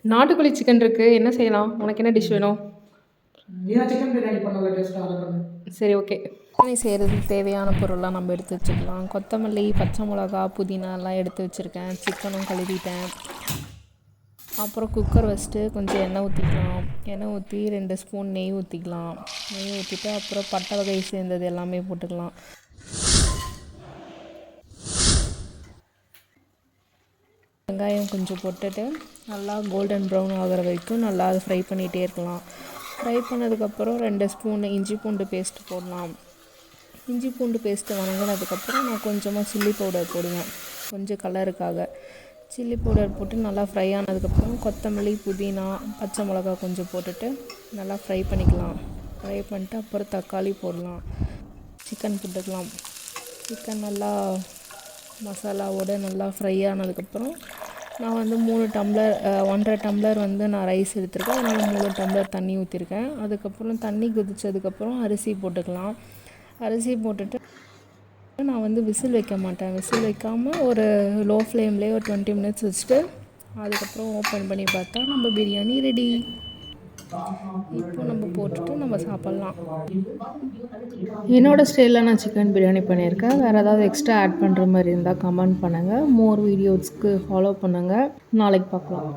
நாட்டுக்கோழி சிக்கன் இருக்குது, என்ன செய்யலாம்? உனக்கு என்ன டிஷ் வேணும்? சிக்கன் பிரியாணி பண்ணல டேஸ்ட்டாக அதை பண்ணு. சரி, ஓகே. பிரியாணி செய்கிறதுக்கு தேவையான பொருள்லாம் நம்ம எடுத்து வச்சுக்கலாம். கொத்தமல்லி, பச்சை மிளகா, புதினா எல்லாம் எடுத்து வச்சுருக்கேன். சிக்கனும் கழுவிட்டேன். அப்புறம் குக்கர் வச்சுட்டு கொஞ்சம் எண்ணெய் ஊற்றிக்கலாம். எண்ணெய் ஊற்றி 2 ஸ்பூன் நெய் ஊற்றிக்கலாம். நெய் ஊற்றிட்டு அப்புறம் பட்டை வகை சேர்ந்தது எல்லாமே போட்டுக்கலாம். வெங்காயம் கொஞ்சம் போட்டுட்டு நல்லா கோல்டன் ப்ரௌன் ஆகிற வரைக்கும் நல்லா அதை ஃப்ரை பண்ணிகிட்டே இருக்கலாம். ஃப்ரை பண்ணதுக்கப்புறம் 2 ஸ்பூன் இஞ்சி பூண்டு பேஸ்ட்டு போடலாம். இஞ்சி பூண்டு பேஸ்ட்டு வதங்கினதுக்கப்புறம் நான் கொஞ்சமாக சில்லி பவுடர் போடுவேன், கொஞ்சம் கலருக்காக. சில்லி பவுடர் போட்டு நல்லா ஃப்ரை ஆனதுக்கப்புறம் கொத்தமல்லி, புதினா, பச்சை மிளகா கொஞ்சம் போட்டுட்டு நல்லா ஃப்ரை பண்ணிக்கலாம். ஃப்ரை பண்ணிட்டு அப்புறம் தக்காளி போடலாம். சிக்கன் போட்டுக்கலாம். சிக்கன் நல்லா மசாலாவோடு நல்லா ஃப்ரை ஆனதுக்கப்புறம் நான் வந்து 3 டம்ளர் 1.5 டம்ளர் வந்து நான் ரைஸ் எடுத்திருக்கேன். அதனால் 3 டம்ளர் தண்ணி ஊற்றிருக்கேன். அதுக்கப்புறம் தண்ணி கொதித்ததுக்கப்புறம் அரிசி போட்டுக்கலாம். அரிசி போட்டுட்டு நான் வந்து விசில் வைக்க மாட்டேன். விசில் வைக்காமல் ஒரு லோ ஃப்ளேம்லேயே ஒரு 20 மினிட்ஸ் வச்சுட்டு அதுக்கப்புறம் ஓப்பன் பண்ணி பார்த்தா நம்ம பிரியாணி ரெடி. இப்போ நம்ம போட்டுட்டு நம்ம சாப்பிட்லாம். என்னோடய ஸ்டைலில் நான் சிக்கன் பிரியாணி பண்ணியிருக்கேன். வேறு ஏதாவது எக்ஸ்ட்ரா ஆட் பண்ணுற மாதிரி இருந்தால் கமெண்ட் பண்ணுங்கள். மோர் வீடியோஸ்க்கு ஃபாலோ பண்ணுங்கள். நாளைக்கு பார்க்கலாம்.